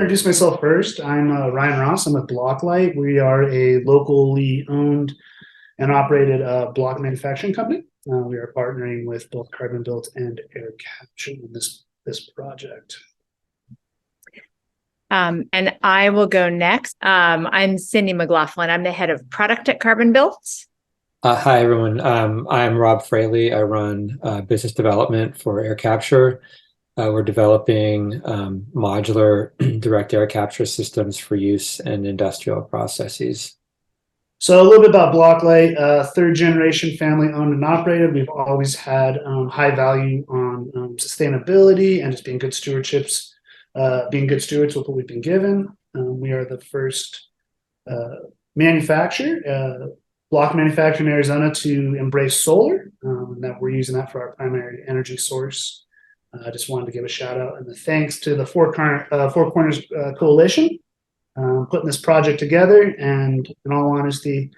introduce myself first. I'm Ryan Ross. I'm at Block-Lite. We are a locally owned and operated block manufacturing company. We are partnering with both CarbonBuilt and AirCapture in this project. And I will go next. I'm Cindy McLaughlin. I'm the head of product at CarbonBuilt. Hi, everyone. I'm Rob Fraley. I run business development for AirCapture. We're developing modular direct air capture systems for use in industrial processes. So a little bit about Block-Lite, third generation family owned and operated. We've always had high value on sustainability and just being good stewards with what we've been given. We are the first block manufacturer in Arizona to embrace solar, that we're using that for our primary energy source. I just wanted to give a shout out and a thanks to the Four Corners Coalition putting this project together, and in all honesty,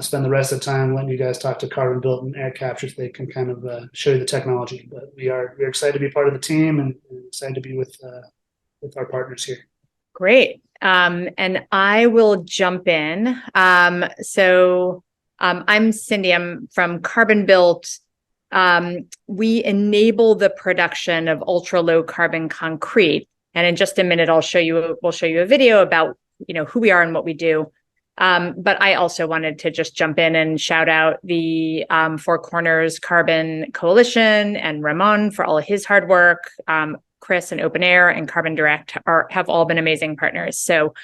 spend the rest of the time letting you guys talk to CarbonBuilt and AirCapture so they can kind of show you the technology. But we're excited to be part of the team and excited to be with our partners here. Great. And I will jump in. I'm Cindy. I'm from CarbonBuilt. We enable the production of ultra low carbon concrete. And in just a minute, we'll show you a video about, who we are and what we do. But I also wanted to just jump in and shout out the Four Corners Carbon Coalition and Ramon for all of his hard work. Chris and Open Air and Carbon Direct have all been amazing partners. So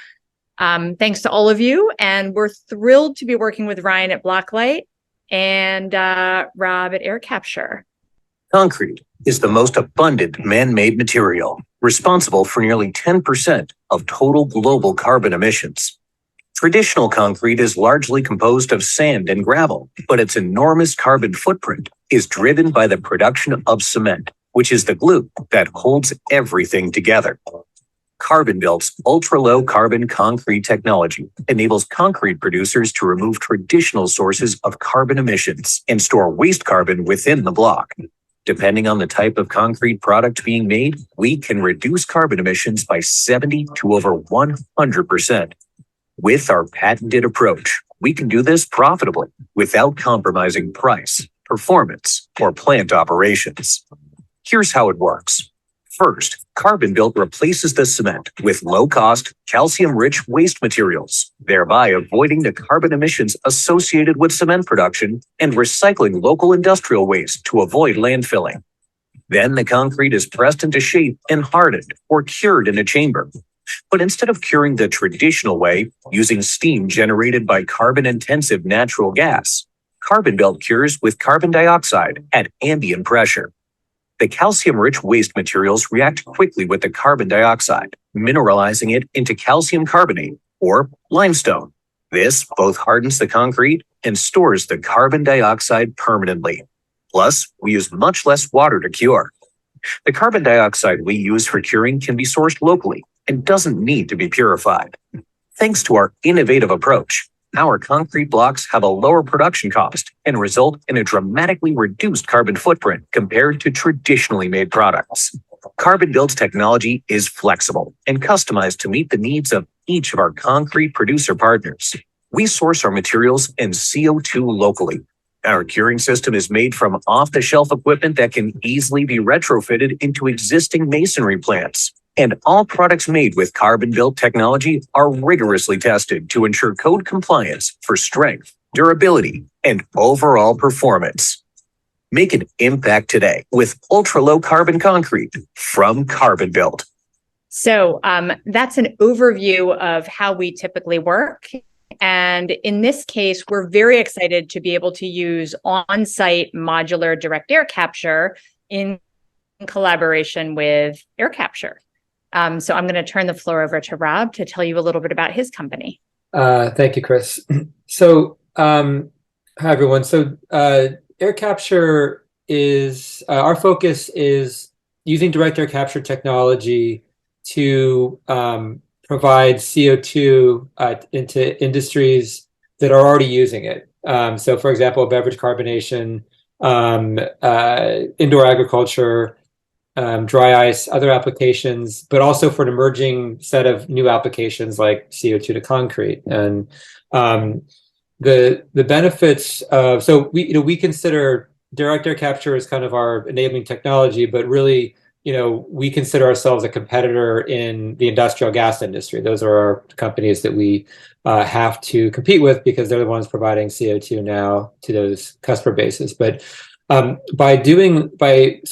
thanks to all of you. And we're thrilled to be working with Ryan at Block-Lite and Rob at AirCapture. Concrete is the most abundant man-made material, responsible for nearly 10% of total global carbon emissions. Traditional concrete is largely composed of sand and gravel, but its enormous carbon footprint is driven by the production of cement, which is the glue that holds everything together. CarbonBuilt's ultra-low carbon concrete technology enables concrete producers to remove traditional sources of carbon emissions and store waste carbon within the block. Depending on the type of concrete product being made, we can reduce carbon emissions by 70 to over 100%. With our patented approach, we can do this profitably without compromising price, performance, or plant operations. Here's how it works. First, CarbonBuilt replaces the cement with low-cost, calcium-rich waste materials, thereby avoiding the carbon emissions associated with cement production and recycling local industrial waste to avoid landfilling. Then the concrete is pressed into shape and hardened or cured in a chamber. But instead of curing the traditional way, using steam generated by carbon-intensive natural gas, CarbonBuilt cures with carbon dioxide at ambient pressure. The calcium-rich waste materials react quickly with the carbon dioxide, mineralizing it into calcium carbonate, or limestone. This both hardens the concrete and stores the carbon dioxide permanently. Plus, we use much less water to cure. The carbon dioxide we use for curing can be sourced locally and doesn't need to be purified. Thanks to our innovative approach, our concrete blocks have a lower production cost and result in a dramatically reduced carbon footprint compared to traditionally made products. CarbonBuilt's technology is flexible and customized to meet the needs of each of our concrete producer partners. We source our materials and CO2 locally. Our curing system is made from off-the-shelf equipment that can easily be retrofitted into existing masonry plants. And all products made with CarbonBuilt technology are rigorously tested to ensure code compliance for strength, durability, and overall performance. Make an impact today with ultra-low carbon concrete from CarbonBuilt. So that's an overview of how we typically work. And in this case, we're very excited to be able to use on-site modular direct air capture in collaboration with AirCapture. So I'm going to turn the floor over to Rob to tell you a little bit about his company. Thank you, Chris. So, hi, everyone. So AirCapture is, our focus is using direct air capture technology to provide CO2 into industries that are already using it. So, for example, beverage carbonation, indoor agriculture, dry ice, other applications, but also for an emerging set of new applications like CO2 to concrete. And the benefits of, so we consider direct air capture as kind of our enabling technology, but really, we consider ourselves a competitor in the industrial gas industry. Those are our companies that we have to compete with because they're the ones providing CO2 now to those customer bases. But so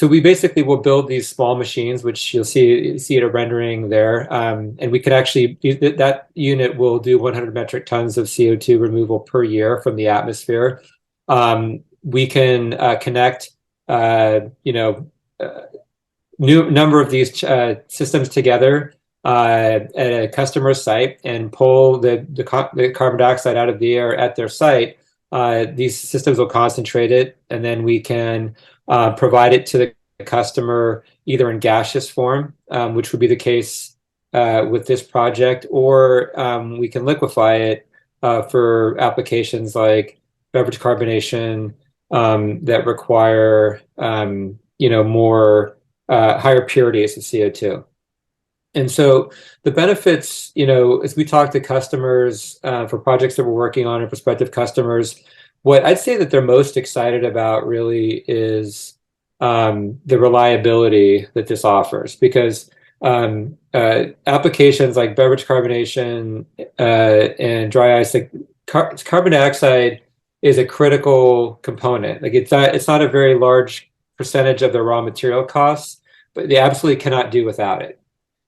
we basically will build these small machines, which you'll see it a rendering there, and we can actually, that unit will do 100 metric tons of CO2 removal per year from the atmosphere. We can connect, new number of these systems together at a customer site and pull the carbon dioxide out of the air at their site. These systems will concentrate it, and then we can provide it to the customer either in gaseous form, which would be the case with this project, or we can liquefy it for applications like beverage carbonation that require more higher purities of CO2. And so the benefits, as we talk to customers for projects that we're working on and prospective customers, what I'd say that they're most excited about really is the reliability that this offers, because applications like beverage carbonation and dry ice, like carbon dioxide is a critical component. Like it's not a very large percentage of the raw material costs, but they absolutely cannot do without it.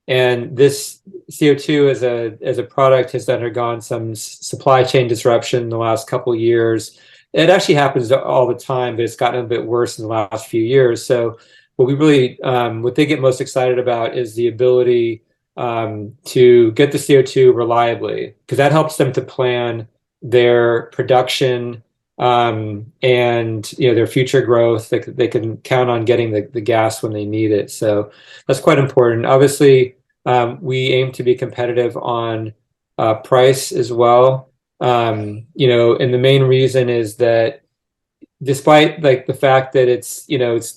And this CO2 as a product has undergone some supply chain disruption in the last couple of years. It actually happens all the time, but it's gotten a bit worse in the last few years. So what they get most excited about is the ability to get the CO2 reliably, because that helps them to plan their production and their future growth. They can count on getting the gas when they need it. So that's quite important. Obviously, we aim to be competitive on price as well. And the main reason is that despite the fact that it's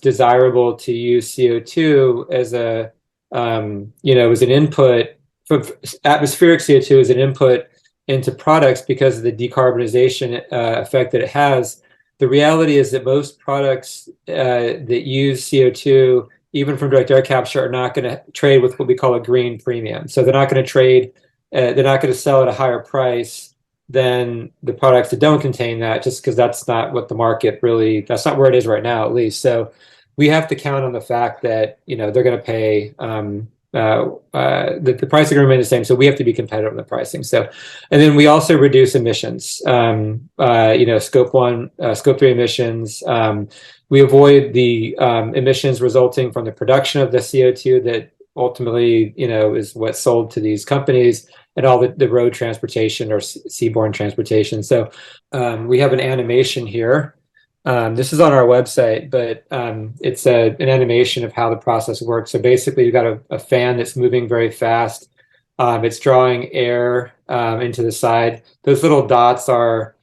desirable to use CO2 as as an input, from atmospheric CO2 as an input into products because of the decarbonization effect that it has, the reality is that most products that use CO2, even from direct air capture, are not going to trade with what we call a green premium. So they're not going to trade, they're not going to sell at a higher price than the products that don't contain that, just because that's not what the market really, that's not where it is right now, at least. So we have to count on the fact that, they're going to pay, the price is going to remain the same. So we have to be competitive on the pricing. So, and then we also reduce emissions, scope 1, scope 3 emissions. We avoid the emissions resulting from the production of the CO2 that ultimately, is what's sold to these companies, and all the road transportation or seaborne transportation. So we have an animation here. This is on our website, but it's an animation of how the process works. So basically, you've got a fan that's moving very fast. It's drawing air into the side. Those little dots are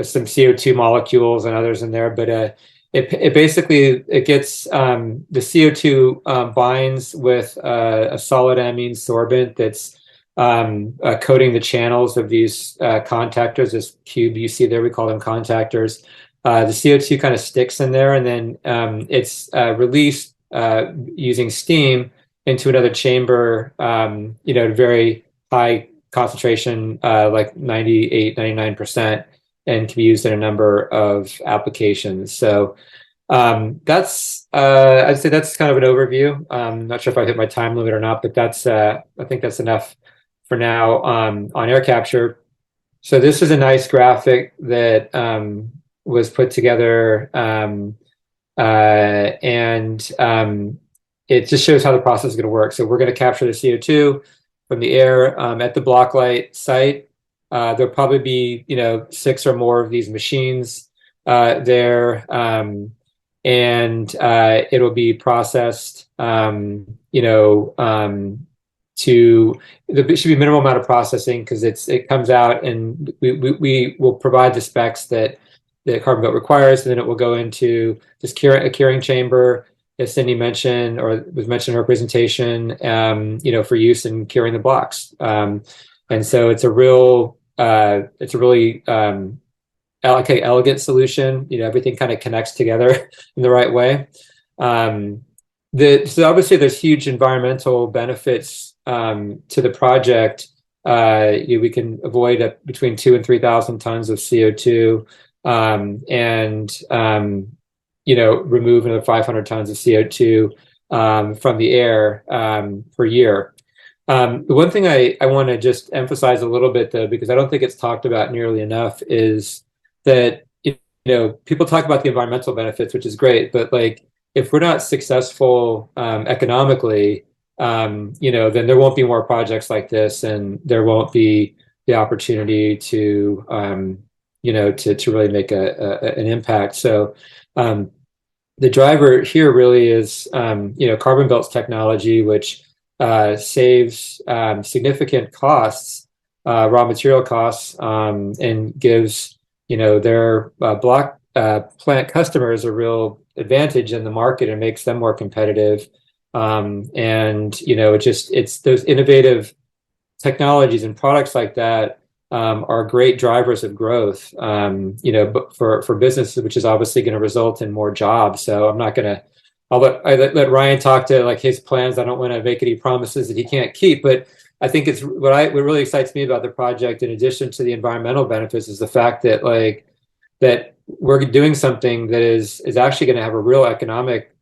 some CO2 molecules and others in there, but it basically gets the CO2 binds with a solid amine sorbent that's coating the channels of these contactors. This cube you see there, we call them contactors. The CO2 kind of sticks in there, and then it's released using steam into another chamber, at very high concentration, like 98, 99%, and can be used in a number of applications. So that's, I'd say that's kind of an overview. I'm not sure if I hit my time limit or not, but that's, I think that's enough for now on air capture. So this is a nice graphic that was put together, and it just shows how the process is going to work. So we're going to capture the CO2 from the air at the Block-Lite site. There'll probably be 6 or more of these machines there, and it'll be processed. There should be minimal amount of processing because it comes out, and we will provide the specs that CarbonBuilt requires, and then it will go into this curing chamber. as Cindy mentioned, or was mentioned in her presentation, for use in curing the blocks. And so it's a really elegant solution. Everything kind of connects together in the right way. So obviously there's huge environmental benefits to the project. We can avoid between 2,000 and 3,000 tons of CO2, and remove another 500 tons of CO2 from the air per year. The one thing I want to just emphasize a little bit, though, because I don't think it's talked about nearly enough, is that people talk about the environmental benefits, which is great, but like if we're not successful economically, then there won't be more projects like this, and there won't be the opportunity to to really make an impact. So the driver here really is CarbonBuilt's technology, which saves significant costs, raw material costs, and gives their block plant customers a real advantage in the market and makes them more competitive. It's those innovative technologies and products like that are great drivers of growth, but for businesses, which is obviously going to result in more jobs. So I'll let Ryan talk to like his plans. I don't want to make any promises that he can't keep, but I think it's what really excites me about the project, in addition to the environmental benefits, is the fact that that we're doing something that is actually going to have a real economic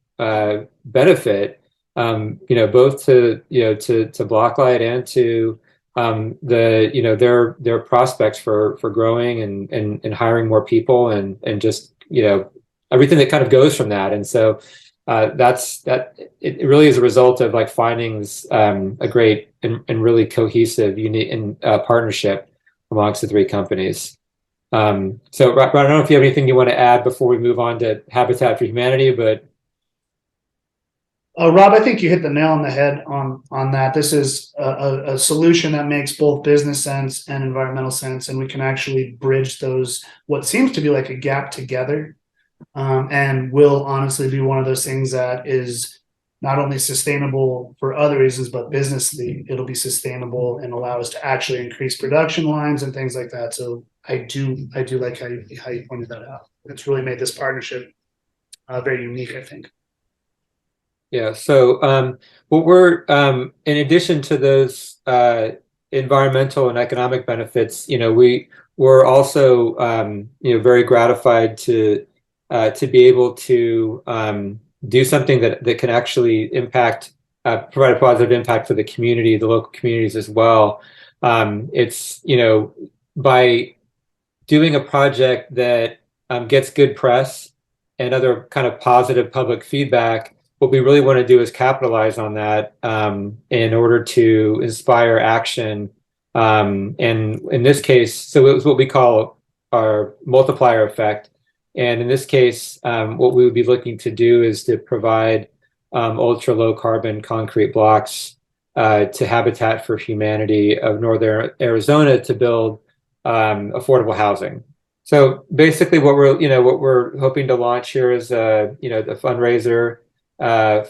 benefit, both to Block-Lite and to their prospects for growing and hiring more people, and just everything that kind of goes from that. And so it really is a result of like finding a great and really cohesive, unique partnership amongst the three companies. So Ryan, I don't know if you have anything you want to add before we move on to Habitat for Humanity, but Rob, I think you hit the nail on the head on that. This is a solution that makes both business sense and environmental sense, and we can actually bridge those, what seems to be like a gap, together, and will honestly be one of those things that is not only sustainable for other reasons, but businessly, it'll be sustainable and allow us to actually increase production lines and things like that. So I do like how you pointed that out. It's really made this partnership very unique, I think. Yeah. So what we're in addition to those environmental and economic benefits, we're also very gratified to be able to do something that can actually provide a positive impact for the community, the local communities as well. It's by doing a project that gets good press and other kind of positive public feedback, what we really want to do is capitalize on that in order to inspire action. And in this case, so it was what we call our multiplier effect. And in this case, what we would be looking to do is to provide ultra low carbon concrete blocks to Habitat for Humanity of Northern Arizona to build affordable housing. So basically, what we're hoping to launch here is the fundraiser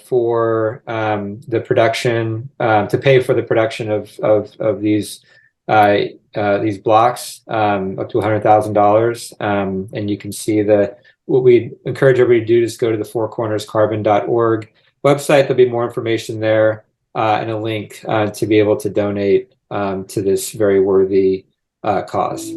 for the production, to pay for the production of these blocks up to $100,000. And you can see what we encourage everybody to do is go to the fourcornerscarbon.org website. There'll be more information there and a link to be able to donate to this very worthy cause.